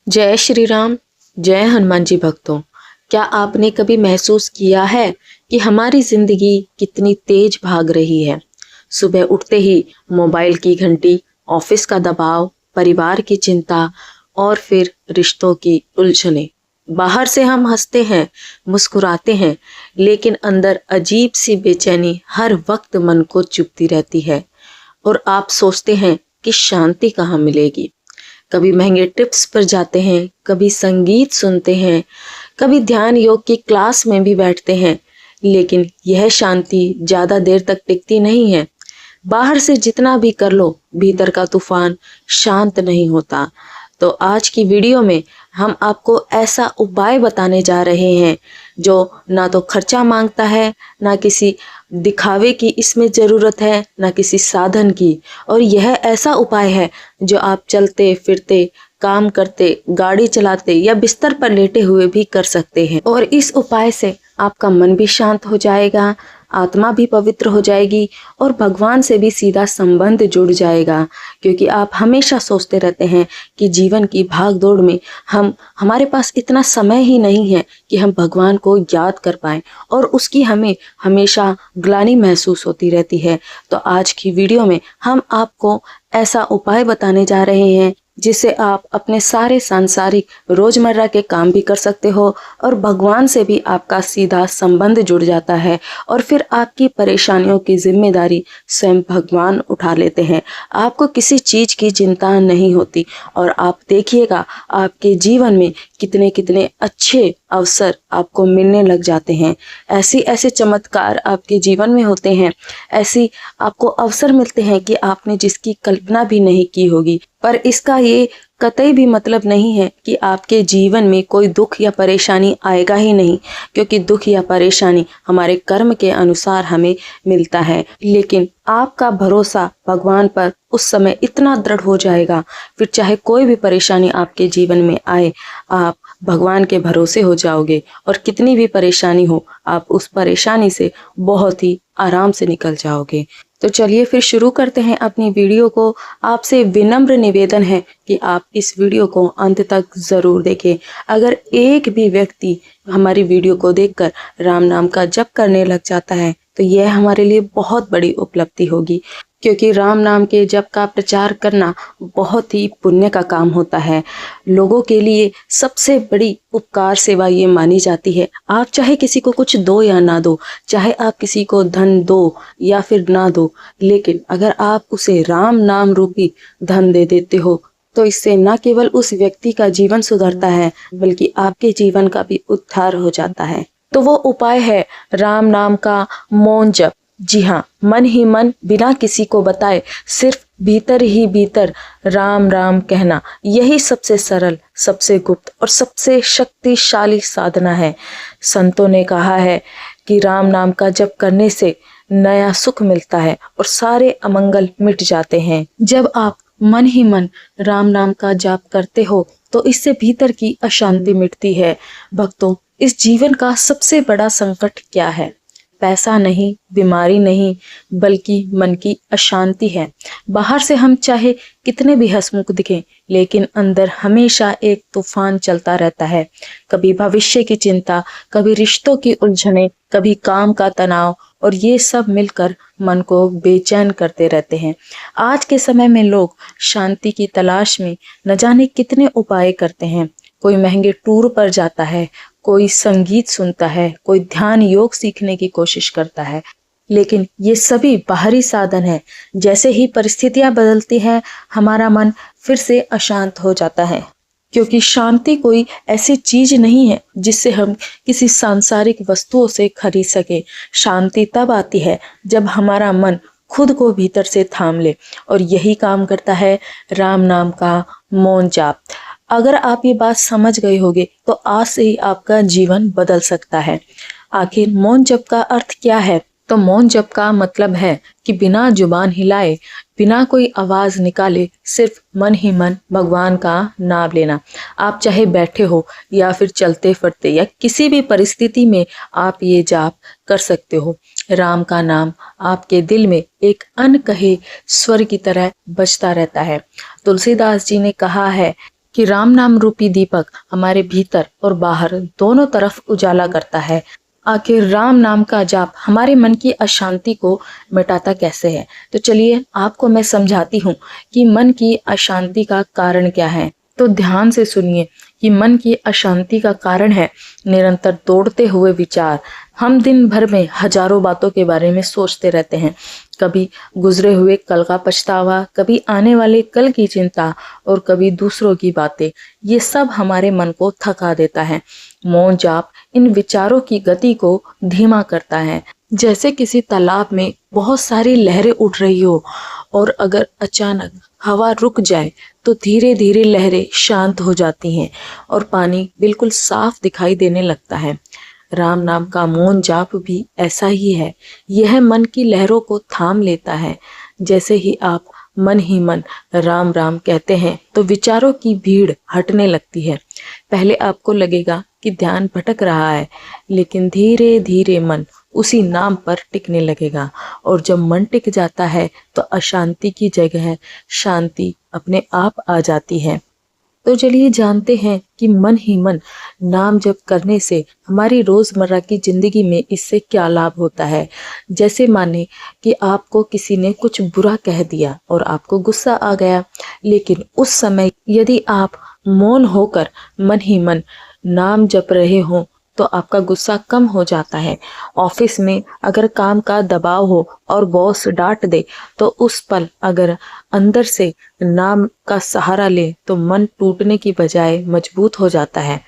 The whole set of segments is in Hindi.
जय श्री राम। जय हनुमान जी भक्तों। क्या आपने कभी महसूस किया है कि हमारी जिंदगी कितनी तेज भाग रही है? सुबह उठते ही मोबाइल की घंटी, ऑफिस का दबाव, परिवार की चिंता और फिर रिश्तों की उलझने। बाहर से हम हंसते हैं, मुस्कुराते हैं, लेकिन अंदर अजीब सी बेचैनी हर वक्त मन को चुभती रहती है और आप सोचते हैं कि शांति कहाँ मिलेगी। कभी महंगे टिप्स पर जाते हैं, कभी संगीत सुनते हैं, कभी ध्यान योग की क्लास में भी बैठते हैं, लेकिन यह शांति ज्यादा देर तक टिकती नहीं है। बाहर से जितना भी कर लो, भीतर का तूफान शांत नहीं होता। तो आज की वीडियो में हम आपको ऐसा उपाय बताने जा रहे हैं जो ना तो खर्चा मांगता है, ना किसी दिखावे की इसमें ज़रूरत है, ना किसी साधन की। और यह ऐसा उपाय है जो आप चलते फिरते, काम करते, गाड़ी चलाते या बिस्तर पर लेटे हुए भी कर सकते हैं। और इस उपाय से आपका मन भी शांत हो जाएगा, आत्मा भी पवित्र हो जाएगी और भगवान से भी सीधा संबंध जुड़ जाएगा। क्योंकि आप हमेशा सोचते रहते हैं कि जीवन की भाग दौड़ में हमारे पास इतना समय ही नहीं है कि हम भगवान को याद कर पाएं, और उसकी हमें हमेशा ग्लानि महसूस होती रहती है। तो आज की वीडियो में हम आपको ऐसा उपाय बताने जा रहे हैं जिससे आप अपने सारे सांसारिक रोजमर्रा के काम भी कर सकते हो और भगवान से भी आपका सीधा संबंध जुड़ जाता है, और फिर आपकी परेशानियों की जिम्मेदारी स्वयं भगवान उठा लेते हैं। आपको किसी चीज की चिंता नहीं होती और आप देखिएगा आपके जीवन में कितने कितने अच्छे अवसर आपको मिलने लग जाते हैं। ऐसे ऐसे चमत्कार आपके जीवन में होते हैं, ऐसी आपको अवसर मिलते हैं कि आपने जिसकी कल्पना भी नहीं की होगी। पर इसका ये कतई भी मतलब नहीं है कि आपके जीवन में कोई दुख या परेशानी आएगा ही नहीं, क्योंकि दुख या परेशानी हमारे कर्म के अनुसार हमें मिलता है। लेकिन आपका भरोसा भगवान पर उस समय इतना दृढ़ हो जाएगा, फिर चाहे कोई भी परेशानी आपके जीवन में आए, आप भगवान के भरोसे हो जाओगे और कितनी भी परेशानी हो, आप उस परेशानी से बहुत ही आराम से निकल जाओगे। तो चलिए फिर शुरू करते हैं अपनी वीडियो को। आपसे विनम्र निवेदन है कि आप इस वीडियो को अंत तक ज़रूर देखें। अगर एक भी व्यक्ति हमारी वीडियो को देखकर राम नाम का जप करने लग जाता है तो यह हमारे लिए बहुत बड़ी उपलब्धि होगी, क्योंकि राम नाम के जप का प्रचार करना बहुत ही पुण्य का काम होता है। लोगों के लिए सबसे बड़ी उपकार सेवा ये मानी जाती है। आप चाहे किसी को कुछ दो या ना दो, चाहे आप किसी को धन दो या फिर ना दो, लेकिन अगर आप उसे राम नाम रूपी धन दे देते हो तो इससे न केवल उस व्यक्ति का जीवन सुधरता है, बल्कि आपके जीवन का भी उद्धार हो जाता है। तो वो उपाय है राम नाम का मौन जप। जी हाँ, मन ही मन, बिना किसी को बताए, सिर्फ भीतर ही भीतर राम राम कहना, यही सबसे सरल, सबसे गुप्त और सबसे शक्तिशाली साधना है। संतों ने कहा है कि राम नाम का जप करने से नया सुख मिलता है और सारे अमंगल मिट जाते हैं। जब आप मन ही मन राम नाम का जाप करते हो तो इससे भीतर की अशांति मिटती है। भक्तों, इस जीवन का सबसे बड़ा संकट क्या है? पैसा नहीं, बीमारी नहीं, बल्कि मन की अशांति है। बाहर से हम चाहे कितने भी हंसमुख दिखें, लेकिन अंदर हमेशा एक तूफान चलता रहता है। कभी भविष्य की चिंता, कभी रिश्तों की उलझने, कभी काम का तनाव, और ये सब मिलकर मन को बेचैन करते रहते हैं। आज के समय में लोग शांति की तलाश में न जाने कितने उपाय करते हैं। कोई महंगे टूर पर जाता है, कोई संगीत सुनता है, कोई ध्यान योग सीखने की कोशिश करता है, लेकिन ये सभी बाहरी साधन है। जैसे ही परिस्थितियां बदलती हैं, हमारा मन फिर से अशांत हो जाता है, क्योंकि शांति कोई ऐसी चीज नहीं है जिससे हम किसी सांसारिक वस्तुओं से खरीद सके। शांति तब आती है जब हमारा मन खुद को भीतर से थाम ले, और यही काम करता है राम नाम का मौन जाप। अगर आप ये बात समझ गए होंगे तो आज से ही आपका जीवन बदल सकता है। आखिर मौन जप का अर्थ क्या है? तो मौन जप का मतलब है कि बिना जुबान हिलाए, बिना कोई आवाज निकाले, सिर्फ मन ही मन भगवान का नाम लेना। आप चाहे बैठे हो या फिर चलते फिरते या किसी भी परिस्थिति में आप ये जाप कर सकते हो। राम का नाम आपके दिल में एक अनकहे स्वर की तरह बजता रहता है। तुलसीदास जी ने कहा है कि राम नाम रूपी दीपक हमारे भीतर और बाहर दोनों तरफ उजाला करता है। आखिर राम नाम का जाप हमारे मन की अशांति को मिटाता कैसे है? तो चलिए आपको मैं समझाती हूँ कि मन की अशांति का कारण क्या है। तो ध्यान से सुनिए कि मन की अशांति का कारण है निरंतर दौड़ते हुए विचार। हम दिन भर में हजारों बातों के बारे में सोचते रहते हैं। कभी गुजरे हुए कल का पछतावा, कभी आने वाले कल की चिंता और कभी दूसरों की बातें। ये सब हमारे मन को थका देता है। मौन जाप इन विचारों की गति को धीमा करता है। जैसे किसी तालाब में बहुत सारी लहरें उठ रही हो और अगर अचानक हवा रुक जाए तो धीरे धीरे लहरें शांत हो जाती हैं और पानी बिल्कुल साफ दिखाई देने लगता है। राम नाम का मौन जाप भी ऐसा ही है। यह मन की लहरों को थाम लेता है। जैसे ही आप मन ही मन राम राम कहते हैं तो विचारों की भीड़ हटने लगती है। पहले आपको लगेगा कि ध्यान भटक रहा है, लेकिन धीरे धीरे मन उसी नाम पर टिकने लगेगा और जब मन टिक जाता है तो अशांति की जगह शांति अपने आप आ जाती है। तो चलिए जानते हैं कि मन ही मन नाम जप करने से हमारी रोजमर्रा की जिंदगी में इससे क्या लाभ होता है। जैसे माने कि आपको किसी ने कुछ बुरा कह दिया और आपको गुस्सा आ गया, लेकिन उस समय यदि आप मौन होकर मन ही मन नाम जप रहे हो तो आपका गुस्सा कम हो जाता है। ऑफिस में अगर काम का दबाव हो और बॉस डांट दे तो उस पल अगर अंदर से नाम का सहारा ले तो मन टूटने की बजाय मजबूत हो जाता है।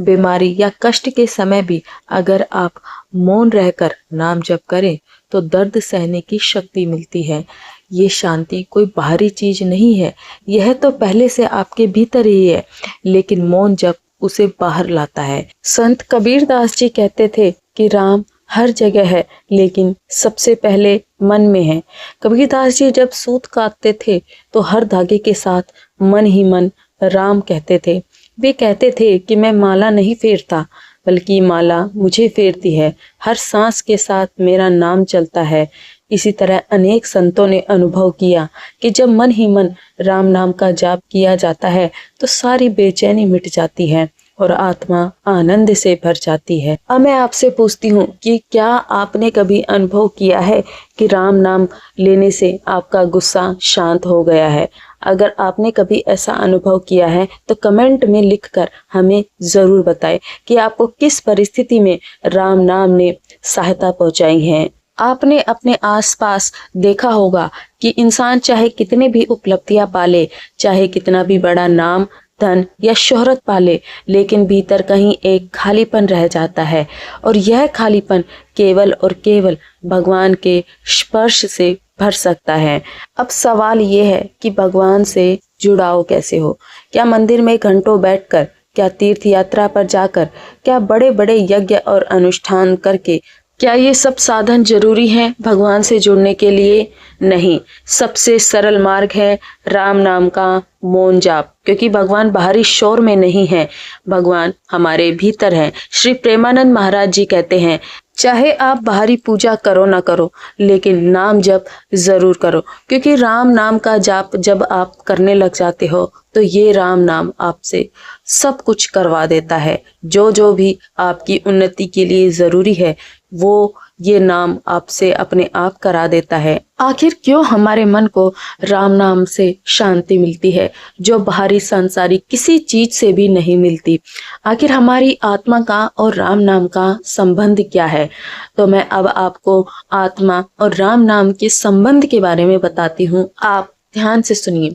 बीमारी या कष्ट के समय भी अगर आप मौन रहकर नाम जप करें तो दर्द सहने की शक्ति मिलती है। ये शांति कोई बाहरी चीज नहीं है, यह तो पहले से आपके भीतर ही है, लेकिन मौन जप उसे बाहर लाता है। संत कबीर दास जी कहते थे कि राम हर जगह है लेकिन सबसे पहले मन में है। कबीर दास जी जब सूत काटते थे तो हर धागे के साथ मन ही मन राम कहते थे। वे कहते थे कि मैं माला नहीं फेरता बल्कि माला मुझे फेरती है, हर सांस के साथ मेरा नाम चलता है। इसी तरह अनेक संतों ने अनुभव किया कि जब मन ही मन राम नाम का जाप किया जाता है तो सारी बेचैनी मिट जाती है और आत्मा आनंद से भर जाती है। अब मैं आपसे पूछती हूँ कि क्या आपने कभी अनुभव किया है कि राम नाम लेने से आपका गुस्सा शांत हो गया है? अगर आपने कभी ऐसा अनुभव किया है तो कमेंट में लिखकर हमें जरूर बताएं कि आपको किस परिस्थिति में राम नाम ने सहायता पहुंचाई है। आपने अपने आसपास देखा होगा कि इंसान चाहे कितने भी उपलब्धियां पाले, चाहे कितना भी बड़ा नाम धन या शोहरत पाले, लेकिन भीतर कहीं एक खालीपन रह जाता है और यह खालीपन केवल और केवल भगवान के स्पर्श से भर सकता है। अब सवाल ये है कि भगवान से जुड़ाव कैसे हो? क्या मंदिर में घंटों बैठकर, क्या तीर्थ यात्रा पर जाकर, क्या बड़े बड़े यज्ञ और अनुष्ठान करके? क्या ये सब साधन जरूरी हैं भगवान से जुड़ने के लिए? नहीं, सबसे सरल मार्ग है राम नाम का मौन जाप, क्योंकि भगवान बाहरी शोर में नहीं है, भगवान हमारे भीतर है। श्री प्रेमानंद महाराज जी कहते हैं, चाहे आप बाहरी पूजा करो ना करो लेकिन नाम जप जरूर करो, क्योंकि राम नाम का जाप जब आप करने लग जाते हो तो ये राम नाम आपसे सब कुछ करवा देता है। जो जो भी आपकी उन्नति के लिए जरूरी है वो ये नाम आपसे अपने आप करा देता है। आखिर क्यों हमारे मन को राम नाम से शांति मिलती है जो बाहरी सांसारिक किसी चीज से भी नहीं मिलती? आखिर हमारी आत्मा का और राम नाम का संबंध क्या है? तो मैं अब आपको आत्मा और राम नाम के संबंध के बारे में बताती हूँ। आप ध्यान से सुनिए।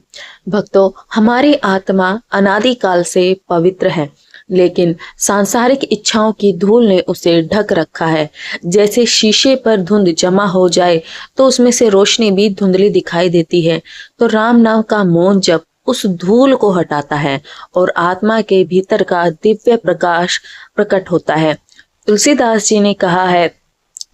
भक्तों, हमारी आत्मा अनादिकाल से पवित्र है, लेकिन सांसारिक इच्छाओं की धूल ने उसे ढक रखा है। जैसे शीशे पर धुंध जमा हो जाए तो उसमें से रोशनी भी धुंधली दिखाई देती है, तो राम नाम का मौन जप उस धूल को हटाता है और आत्मा के भीतर का दिव्य प्रकाश प्रकट होता है। तुलसीदास जी ने कहा है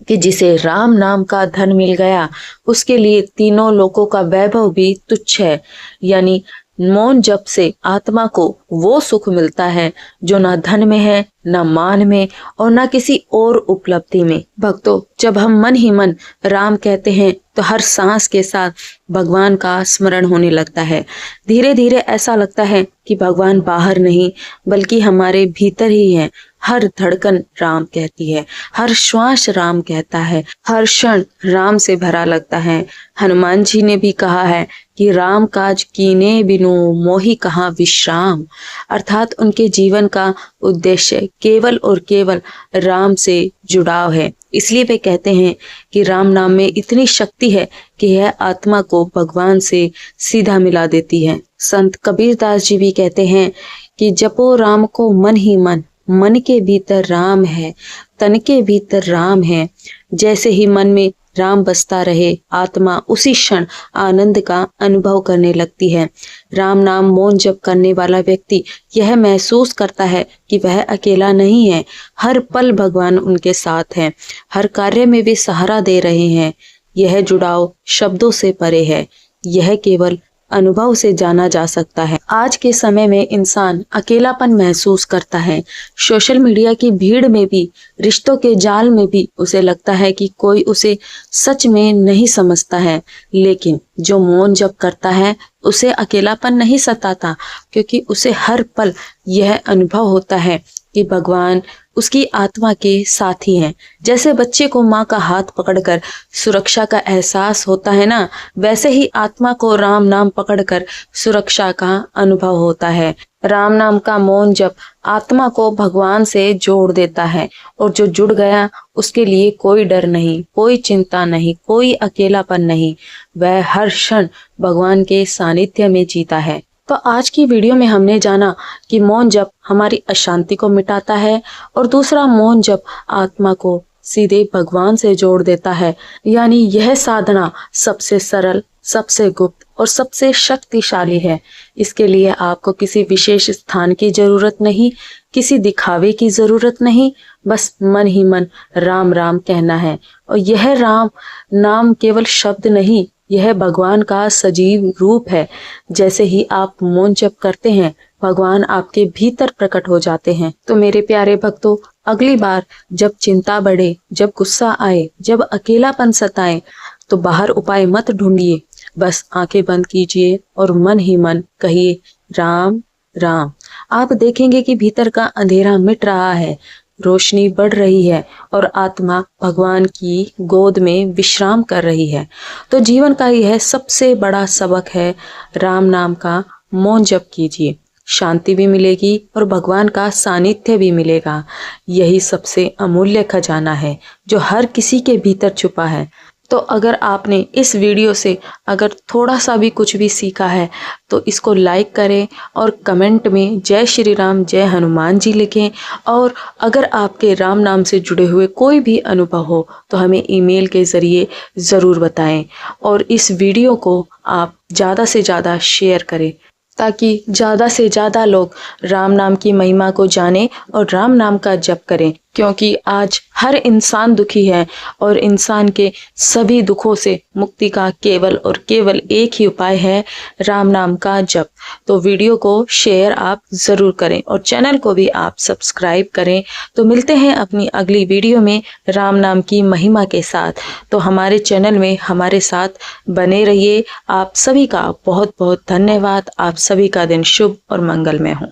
कि जिसे राम नाम का धन मिल गया उसके लिए तीनों लोकों का वैभव भी तुच्छ है। यानी मौन जप से आत्मा को वो सुख मिलता है जो ना धन में है, ना मान में और ना किसी और उपलब्धि में। भक्तों, जब हम मन ही मन राम कहते हैं तो हर सांस के साथ भगवान का स्मरण होने लगता है। धीरे धीरे ऐसा लगता है कि भगवान बाहर नहीं बल्कि हमारे भीतर ही है। हर धड़कन राम कहती है, हर श्वास राम कहता है, हर क्षण राम से भरा लगता है। हनुमान जी ने भी कहा है कि राम काज कीने बिनु मोहि कहाँ विश्राम, अर्थात उनके जीवन का उद्देश्य केवल और केवल राम से जुड़ाव है। इसलिए वे कहते हैं कि राम नाम में इतनी शक्ति है कि यह आत्मा को भगवान से सीधा मिला देती है। संत कबीरदास जी भी कहते हैं कि जपो राम को मन ही मन, मन के भीतर राम है, तन के भीतर राम है। जैसे ही मन में राम बसता रहे, आत्मा उसी क्षण आनंद का अनुभव करने लगती है। राम नाम मौन जप करने वाला व्यक्ति यह महसूस करता है कि वह अकेला नहीं है, हर पल भगवान उनके साथ है, हर कार्य में वे सहारा दे रहे हैं। यह जुड़ाव शब्दों से परे है, यह केवल अनुभव से जाना जा सकता है। आज के समय में इंसान अकेलापन महसूस करता है। सोशल मीडिया की भीड़ में भी, रिश्तों के जाल में भी उसे लगता है कि कोई उसे सच में नहीं समझता है। लेकिन जो मौन जप करता है उसे अकेलापन नहीं सताता, क्योंकि उसे हर पल यह अनुभव होता है कि भगवान उसकी आत्मा के साथी हैं। जैसे बच्चे को माँ का हाथ पकड़कर सुरक्षा का एहसास होता है ना, वैसे ही आत्मा को राम नाम पकड़कर सुरक्षा का अनुभव होता है। राम नाम का मौन जप आत्मा को भगवान से जोड़ देता है, और जो जुड़ गया उसके लिए कोई डर नहीं, कोई चिंता नहीं, कोई अकेलापन नहीं। वह हर क्षण भगवान के सानिध्य में जीता है। तो आज की वीडियो में हमने जाना कि मौन जप हमारी अशांति को मिटाता है, और दूसरा मौन जप आत्मा को सीधे भगवान से जोड़ देता है। यानी यह साधना सबसे सरल, सबसे गुप्त और सबसे शक्तिशाली है। इसके लिए आपको किसी विशेष स्थान की जरूरत नहीं, किसी दिखावे की जरूरत नहीं, बस मन ही मन राम राम कहना है। और यह राम नाम केवल शब्द नहीं, यह भगवान का सजीव रूप है। जैसे ही आप मौन जप करते हैं, भगवान आपके भीतर प्रकट हो जाते हैं। तो मेरे प्यारे भक्तों, अगली बार जब चिंता बढ़े, जब गुस्सा आए, जब अकेलापन सताए, तो बाहर उपाय मत ढूंढिए, बस आंखें बंद कीजिए और मन ही मन कहिए राम राम। आप देखेंगे कि भीतर का अंधेरा मिट रहा है, रोशनी बढ़ रही है और आत्मा भगवान की गोद में विश्राम कर रही है। तो जीवन का यह सबसे बड़ा सबक है, राम नाम का मौन जप कीजिए, शांति भी मिलेगी और भगवान का सानिध्य भी मिलेगा। यही सबसे अमूल्य खजाना है जो हर किसी के भीतर छुपा है। तो अगर आपने इस वीडियो से अगर थोड़ा सा भी कुछ भी सीखा है तो इसको लाइक करें और कमेंट में जय श्री राम, जय हनुमान जी लिखें। और अगर आपके राम नाम से जुड़े हुए कोई भी अनुभव हो तो हमें ईमेल के ज़रिए ज़रूर बताएं, और इस वीडियो को आप ज़्यादा से ज़्यादा शेयर करें ताकि ज़्यादा से ज़्यादा लोग राम नाम की महिमा को जानें और राम नाम का जप करें। क्योंकि आज हर इंसान दुखी है और इंसान के सभी दुखों से मुक्ति का केवल और केवल एक ही उपाय है, राम नाम का जप। तो वीडियो को शेयर आप ज़रूर करें और चैनल को भी आप सब्सक्राइब करें। तो मिलते हैं अपनी अगली वीडियो में राम नाम की महिमा के साथ। तो हमारे चैनल में हमारे साथ बने रहिए। आप सभी का बहुत बहुत धन्यवाद। आप सभी का दिन शुभ और मंगलमय हो।